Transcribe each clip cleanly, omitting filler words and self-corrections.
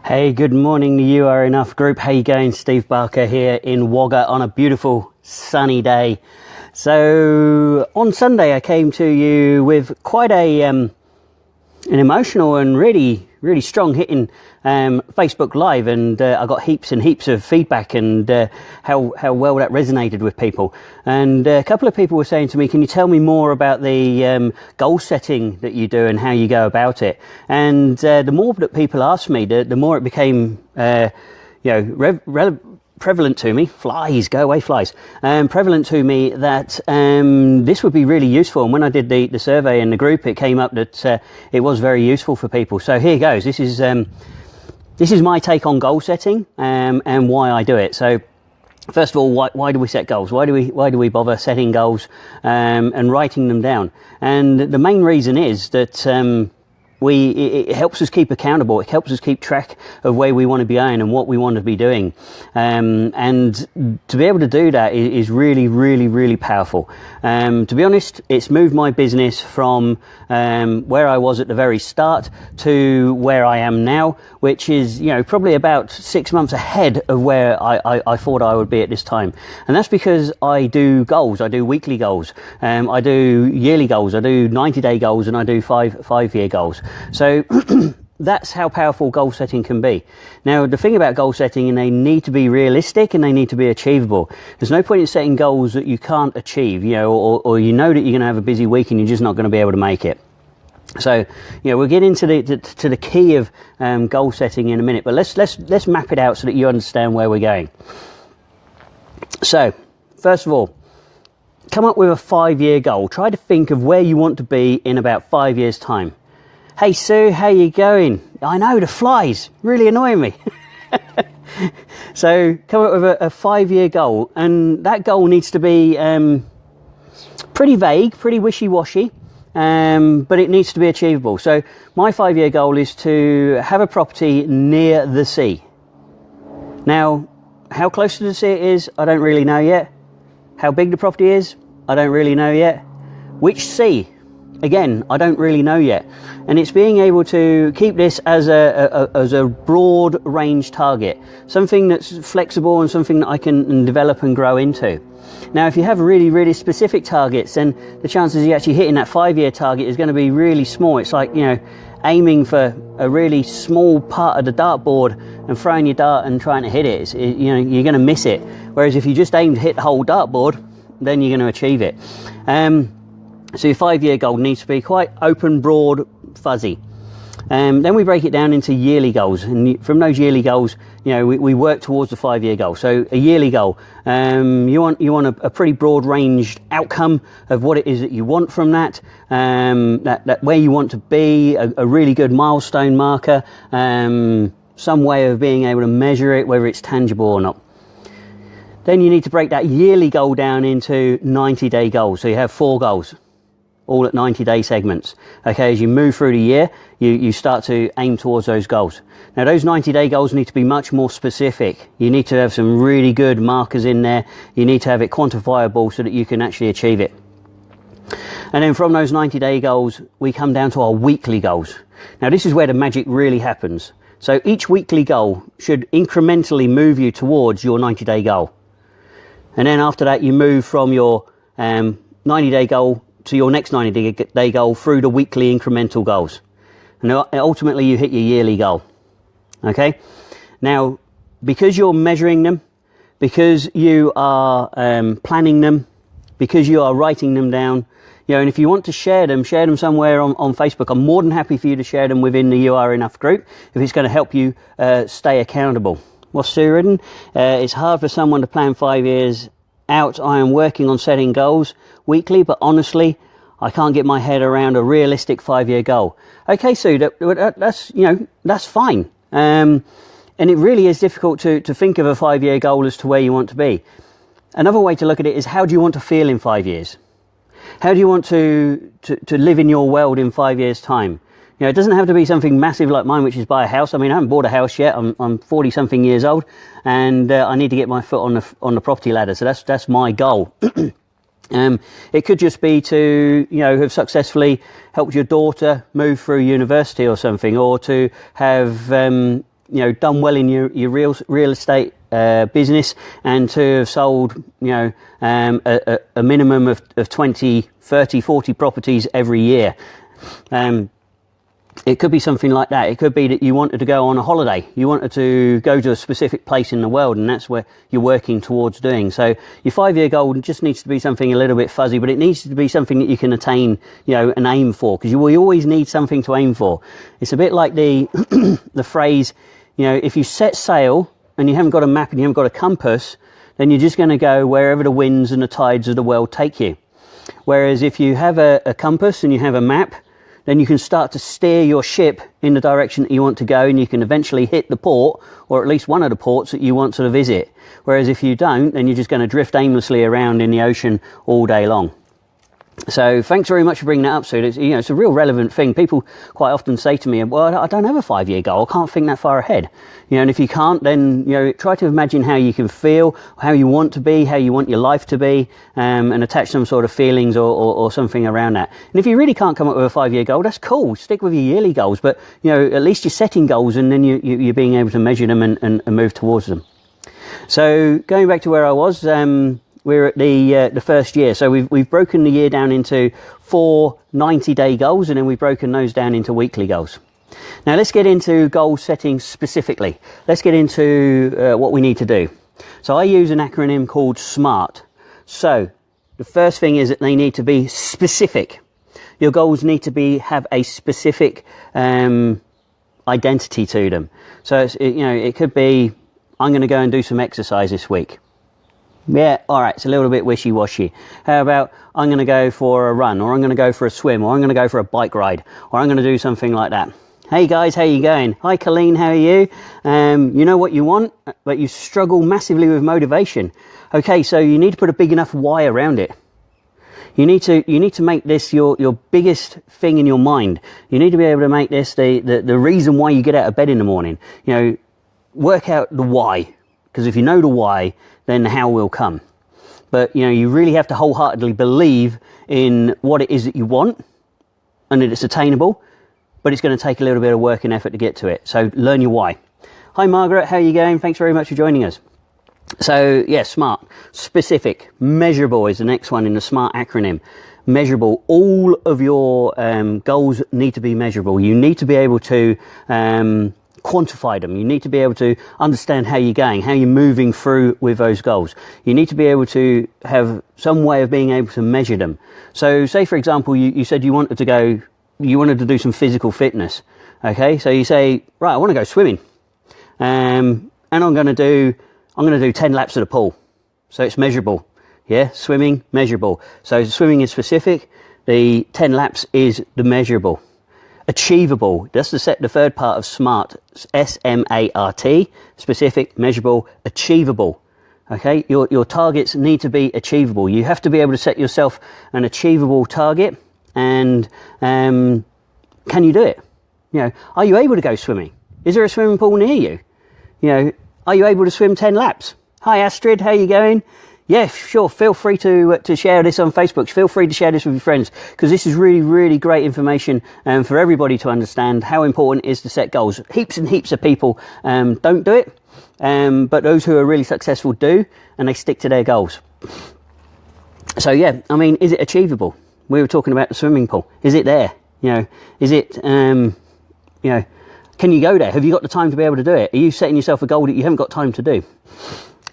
Hey, good morning. You are enough group. How you going? Steve Barker here in Wagga on a beautiful sunny day. So on Sunday I came to you with quite an emotional and really strong hitting Facebook Live, and I got heaps and heaps of feedback and how well that resonated with people. And a couple of people were saying to me, can you tell me more about the goal setting that you do and how you go about it? And the more that people asked me, the more it became prevalent to me, prevalent to me that this would be really useful. And when I did the survey in the group, it came up that it was very useful for people. So here goes. This is my take on goal setting and why I do it. So first of all, why do we set goals? Why do we bother setting goals and writing them down? And the main reason is that it helps us keep accountable. It helps us keep track of where we want to be going and what we want to be doing. And to be able to do that is really powerful. To be honest, it's moved my business from where I was at the very start to where I am now, which is, probably about 6 months ahead of where I thought I would be at this time. And that's because I do goals. I do weekly goals. I do yearly goals. I do 90-day goals, and I do five-year goals. So that's how powerful goal setting can be. Now, the thing about goal setting, and they need to be realistic and they need to be achievable. There's no point in setting goals that you can't achieve, or that you're going to have a busy week and you're just not going to be able to make it. So, we'll get into the key of goal setting in a minute, but let's map it out so that you understand where we're going. So, first of all, come up with a 5-year goal. Try to think of where you want to be in about 5 years' time. Hey Sue, how you going? I know, the flies really annoying me. So come up with a 5-year goal, and that goal needs to be pretty vague, pretty wishy-washy, but it needs to be achievable. So my 5-year goal is to have a property near the sea. Now, how close to the sea it is, I don't really know yet. How big the property is, I don't really know yet. Which sea? Again, I don't really know yet. And it's being able to keep this as a broad range target, something that's flexible and something that I can develop and grow into. Now, if you have really specific targets, then the chances of you actually hitting that 5-year target is going to be really small. It's like, aiming for a really small part of the dartboard and throwing your dart and trying to hit it. You're going to miss it. Whereas if you just aim to hit the whole dartboard, then you're going to achieve it. So your 5-year goal needs to be quite open, broad, fuzzy. Then we break it down into yearly goals, and from those yearly goals, we work towards the 5-year goal. So a yearly goal, you want a pretty broad ranged outcome of what it is that you want from that where you want to be, a really good milestone marker, some way of being able to measure it, whether it's tangible or not. Then you need to break that yearly goal down into 90-day goals. So you have 4 goals, all at 90-day segments. Okay, as you move through the year, you start to aim towards those goals. Now, those 90-day goals need to be much more specific. You need to have some really good markers in there. You need to have it quantifiable so that you can actually achieve it. And then from those 90-day goals, we come down to our weekly goals. Now, this is where the magic really happens. So each weekly goal should incrementally move you towards your 90-day goal. And then after that, you move from your 90-day goal to your next 90-day goal through the weekly incremental goals. And ultimately, you hit your yearly goal. Okay? Now, because you're measuring them, because you are planning them, because you are writing them down, and if you want to share them somewhere on Facebook. I'm more than happy for you to share them within the You Are Enough group if it's going to help you stay accountable. What's Sue written? It's hard for someone to plan 5 years out. I am working on setting goals weekly, but honestly, I can't get my head around a realistic 5-year goal. Okay, Sue, that's fine. And it really is difficult to think of a 5-year goal as to where you want to be. Another way to look at it is, how do you want to feel in 5 years? How do you want to live in your world in 5 years' time? It doesn't have to be something massive like mine, which is buy a house. I mean, I haven't bought a house yet. I'm 40-something years old, and I need to get my foot on the property ladder. So that's my goal. It could just be to, have successfully helped your daughter move through university or something, or to have done well in your real estate business, and to have sold a minimum of 20, 30, 40 properties every year. It could be something like that. It could be that you wanted to go on a holiday. You wanted to go to a specific place in the world, and that's where you're working towards doing. So your 5-year goal just needs to be something a little bit fuzzy, but it needs to be something that you can attain, and aim for, because we always need something to aim for. It's a bit like the the phrase, if you set sail and you haven't got a map and you haven't got a compass, then you're just going to go wherever the winds and the tides of the world take you. Whereas if you have a compass and you have a map, then you can start to steer your ship in the direction that you want to go, and you can eventually hit the port, or at least one of the ports that you want to visit. Whereas if you don't, then you're just going to drift aimlessly around in the ocean all day long. So thanks very much for bringing that up, Sue. It's a real relevant thing. People quite often say to me, well, I don't have a 5-year goal. I can't think that far ahead. And if you can't, then, try to imagine how you can feel, how you want to be, how you want your life to be, and attach some sort of feelings or something around that. And if you really can't come up with a 5-year goal, that's cool. Stick with your yearly goals. But, at least you're setting goals, and then you're being able to measure them and move towards them. So going back to where I was, we're at the first year. So we've broken the year down into 4 90-day goals, and then we've broken those down into weekly goals. Now let's get into goal setting specifically. Let's get into what we need to do. So I use an acronym called SMART. So the first thing is that they need to be specific. Your goals need to have a specific identity to them. So it could be, I'm going to go and do some exercise this week. Yeah, all right, it's a little bit wishy-washy. How about I'm going to go for a run, or I'm going to go for a swim, or I'm going to go for a bike ride, or I'm going to do something like that. Hey guys, how you going? Hi Colleen, how are you? You know what you want, but you struggle massively with motivation. Okay, so you need to put a big enough why around it. You need to make this your biggest thing in your mind. You need to be able to make this the reason why you get out of bed in the morning. Work out the why, because if you know the why, then the how will come. But, you really have to wholeheartedly believe in what it is that you want, and that it's attainable, but it's going to take a little bit of work and effort to get to it. So learn your why. Hi, Margaret. How are you going? Thanks very much for joining us. So, yeah, SMART. Specific. Measurable is the next one in the SMART acronym. Measurable. All of your goals need to be measurable. You need to be able to quantify them. You need to be able to understand how you're going, how you're moving through with those goals. You need to be able to have some way of being able to measure them. So say, for example, you said you wanted to do some physical fitness. Okay, so you say, right, I want to go swimming, and I'm going to do 10 laps of the pool. So it's measurable. Yeah, swimming, measurable. So swimming is specific. The 10 laps is the measurable. Achievable. That's the third part of SMART. SMART. Specific, measurable, achievable. Okay, your targets need to be achievable. You have to be able to set yourself an achievable target, and can you do it? Are you able to go swimming? Is there a swimming pool near you? Are you able to swim 10 laps? Hi Astrid, how you going? Yeah, sure. Feel free to share this on Facebook. Feel free to share this with your friends, because this is really, really great information for everybody to understand how important it is to set goals. Heaps and heaps of people don't do it, but those who are really successful do, and they stick to their goals. So yeah, I mean, is it achievable? We were talking about the swimming pool. Is it there? Is it, can you go there? Have you got the time to be able to do it? Are you setting yourself a goal that you haven't got time to do?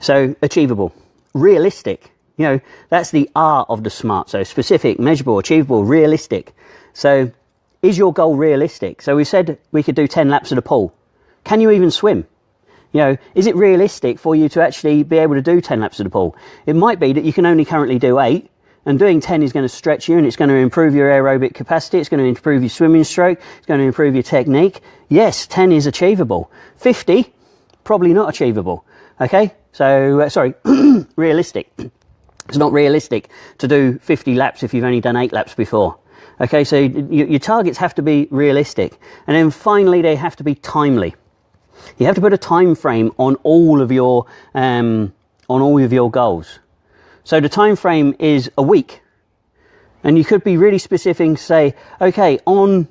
So achievable. Realistic, that's the R of the SMART. So specific, measurable, achievable, realistic. So is your goal realistic? So we said we could do 10 laps of the pool. Can you even swim? Is it realistic for you to actually be able to do 10 laps of the pool? It might be that you can only currently do 8, and doing 10 is going to stretch you, and it's going to improve your aerobic capacity. It's going to improve your swimming stroke. It's going to improve your technique. Yes, 10 is achievable. 50, probably not achievable. Okay, so, realistic. It's not realistic to do 50 laps if you've only done 8 laps before. Okay, so your targets have to be realistic. And then finally, they have to be timely. You have to put a time frame on all of your goals. So the time frame is a week. And you could be really specific and say, okay, on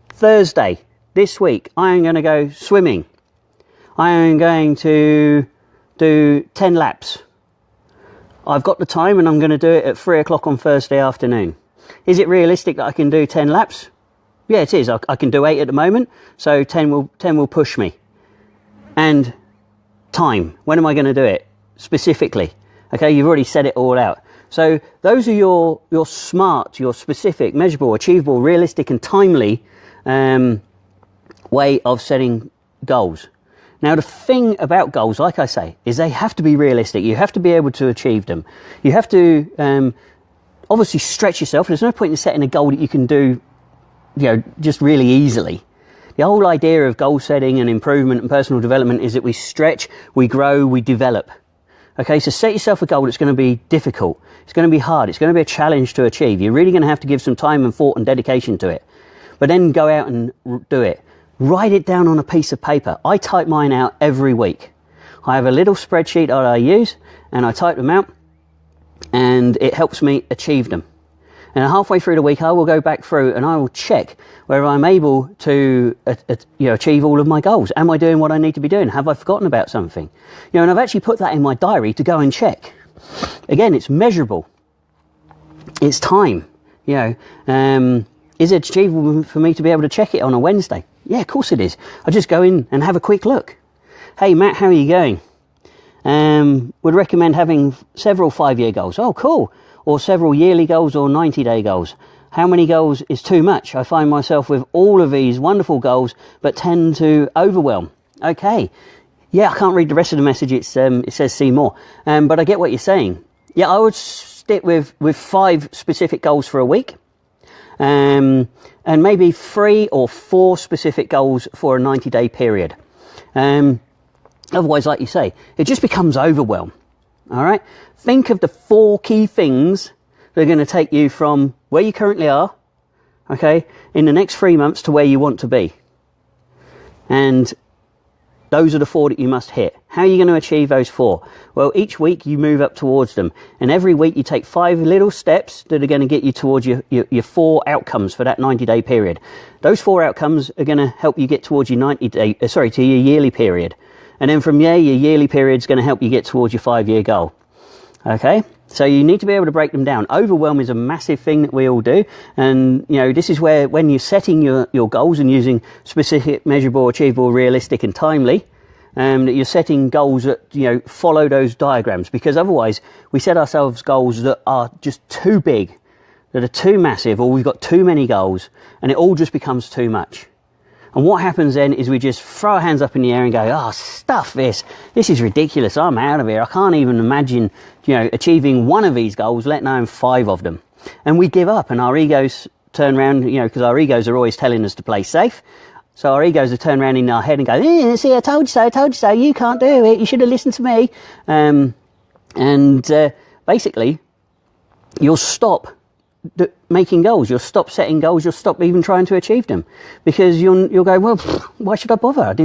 Thursday this week, I am going to go swimming. I am going to do 10 laps. I've got the time and I'm going to do it at 3 o'clock on Thursday afternoon. Is it realistic that I can do 10 laps? Yeah, it is. I can do 8 at the moment, so 10 will push me. And time. When am I going to do it? Specifically. Okay, you've already said it all out. So those are your smart, your specific, measurable, achievable, realistic and timely way of setting goals. Now, the thing about goals, like I say, is they have to be realistic. You have to be able to achieve them. You have to obviously stretch yourself. There's no point in setting a goal that you can do, just really easily. The whole idea of goal setting and improvement and personal development is that we stretch, we grow, we develop. Okay, so set yourself a goal that's going to be difficult. It's going to be hard. It's going to be a challenge to achieve. You're really going to have to give some time and thought and dedication to it. But then go out and do it. Write it down on a piece of paper. I type mine out every week. I have a little spreadsheet that I use and I type them out and it helps me achieve them. And halfway through the week I will go back through and I will check whether I'm able to achieve all of my goals. Am I doing what I need to be doing? Have I forgotten about something? And I've actually put that in my diary to go and check. Again, it's measurable. It's time. Is it achievable for me to be able to check it on a Wednesday? Yeah, of course it is. I just go in and have a quick look. Hey, Matt, how are you going? Would recommend having several 5-year goals. Oh, cool. Or several yearly goals or 90-day goals. How many goals is too much? I find myself with all of these wonderful goals, but tend to overwhelm. Okay. Yeah, I can't read the rest of the message. It says see more. But I get what you're saying. Yeah, I would stick with 5 specific goals for a week. And maybe 3 or 4 specific goals for a 90-day period. Otherwise, like you say, it just becomes overwhelm. All right? Think of the 4 key things that are going to take you from where you currently are, okay, in the next 3 months to where you want to be. And those are the 4 that you must hit. How are you going to achieve those 4? Well, each week you move up towards them. And every week you take 5 little steps that are going to get you towards your 4 outcomes for that 90-day period. Those 4 outcomes are going to help you get towards your your yearly period. And then from there, your yearly period is going to help you get towards your 5-year goal. Okay? So you need to be able to break them down. Overwhelm is a massive thing that we all do. And, this is where when you're setting your goals and using specific, measurable, achievable, realistic and timely, that you're setting goals that, follow those diagrams. Because otherwise, we set ourselves goals that are just too big, that are too massive, or we've got too many goals, and it all just becomes too much. And what happens then is we just throw our hands up in the air and go, oh, stuff this. This is ridiculous. I'm out of here. I can't even imagine, achieving one of these goals, let alone 5 of them. And we give up and our egos turn around, because our egos are always telling us to play safe. So our egos are turned around in our head and go, see, I told you so. You can't do it. You should have listened to me. Basically, you'll stop making goals, you'll stop setting goals, you'll stop even trying to achieve them, because you'll go, well, why should I bother? I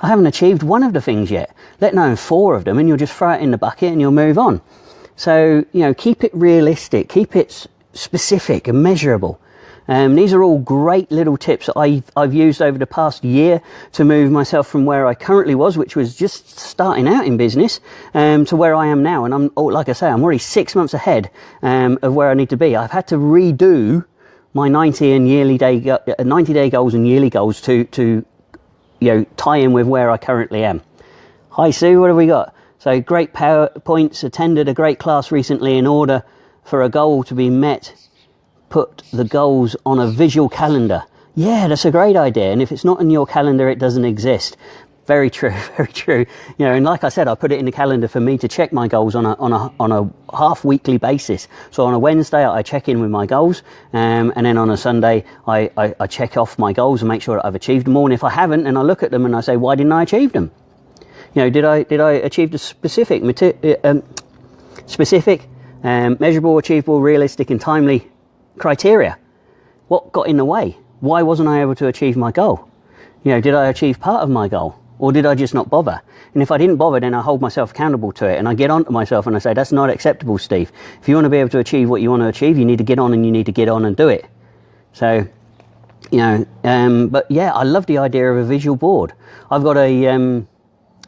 haven't achieved one of the things yet, let alone 4 of them, and you'll just throw it in the bucket and you'll move on. So keep it realistic, keep it specific and measurable. These are all great little tips that I've used over the past year to move myself from where I currently was, which was just starting out in business, to where I am now. And like I say, I'm already 6 months ahead of where I need to be. I've had to redo my 90-day goals and yearly goals to tie in with where I currently am. Hi Sue, what have we got? So great PowerPoints, attended a great class recently. In order for a goal to be met, put the goals on a visual calendar. Yeah, that's a great idea. And if it's not in your calendar, it doesn't exist. Very true, very true. And like I said, I put it in the calendar for me to check my goals on a half-weekly basis. So on a Wednesday, I check in with my goals, and then on a Sunday, I check off my goals and make sure that I've achieved them all. And if I haven't, then I look at them and I say, why didn't I achieve them? Did I achieve the specific, measurable, achievable, realistic, and timely criteria? What got in the way? Why wasn't I able to achieve my goal? Did I achieve part of my goal, or did I just not bother? And if I didn't bother, then I hold myself accountable to it, and I get on to myself and I say, that's not acceptable, Steve. If you want to be able to achieve what you want to achieve, you need to get on and do it. So but yeah, I love the idea of a visual board. I've got a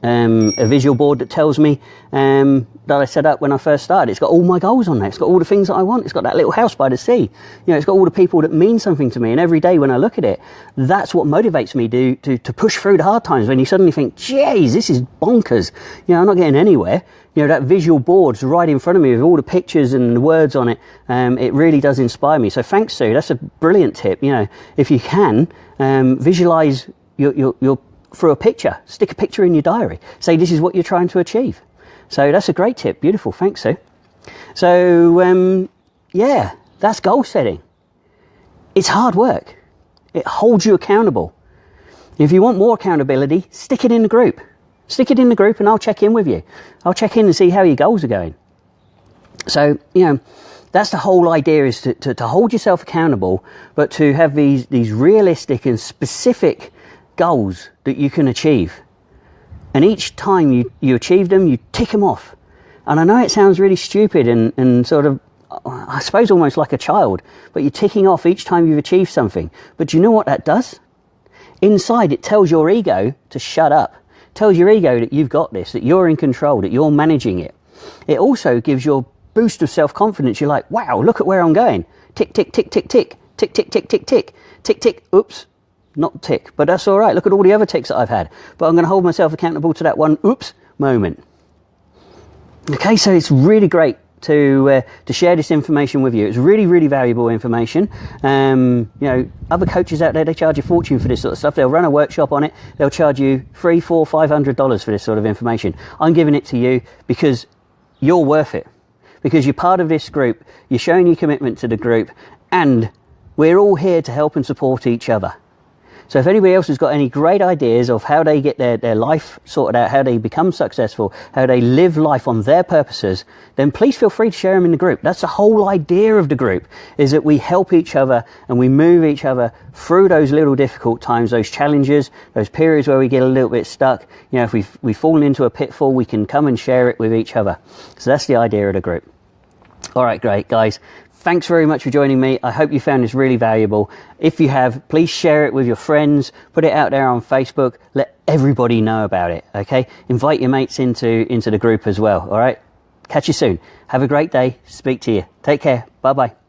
a visual board that tells me that I set up when I first started. It's got all my goals on there. It's got all the things that I want. It's got that little house by the sea. You know, it's got all the people that mean something to me. And every day when I look at it, that's what motivates me to push through the hard times. When you suddenly think, geez, this is bonkers. You know, I'm not getting anywhere. You know, that visual board's right in front of me with all the pictures and the words on it. It really does inspire me. So thanks, Sue. That's a brilliant tip. You know, if you can, visualize your through a picture. Stick a picture in your diary. Say this is what you're trying to achieve. So that's a great tip. Beautiful. Thanks, Sue. So, yeah, that's goal setting. It's hard work. It holds you accountable. If you want more accountability, stick it in the group. Stick it in the group and I'll check in with you. I'll check in and see how your goals are going. So, you know, that's the whole idea, is to hold yourself accountable, but to have these realistic and specific goals that you can achieve. And each time you achieve them, you tick them off. And I know it sounds really stupid and sort of, I suppose, almost like a child, but you're ticking off each time you've achieved something. But do you know what that does? Inside, it tells your ego to shut up. It tells your ego that you've got this, that you're in control, that you're managing it. It also gives you a boost of self-confidence. You're like, wow, look at where I'm going. Tick, tick, tick, tick, tick, tick, tick, tick, tick, tick, tick, tick, oops. Not tick, but that's all right. Look at all the other ticks that I've had. But I'm going to hold myself accountable to that one oops moment. Okay, so it's really great to share this information with you. It's really, really valuable information. You know, other coaches out there, they charge a fortune for this sort of stuff. They'll run a workshop on it. They'll charge you $300, $400, $500 for this sort of information. I'm giving it to you because you're worth it. Because you're part of this group. You're showing your commitment to the group. And we're all here to help and support each other. So if anybody else has got any great ideas of how they get their life sorted out, how they become successful, how they live life on their purposes, then please feel free to share them in the group. That's the whole idea of the group, is that we help each other and we move each other through those little difficult times, those challenges, those periods where we get a little bit stuck. You know, if we've fallen into a pitfall, we can come and share it with each other. So that's the idea of the group. All right, great, guys. Thanks very much for joining me. I hope you found this really valuable. If you have, please share it with your friends. Put it out there on Facebook. Let everybody know about it, okay? Invite your mates into the group as well, all right? Catch you soon. Have a great day. Speak to you. Take care. Bye-bye.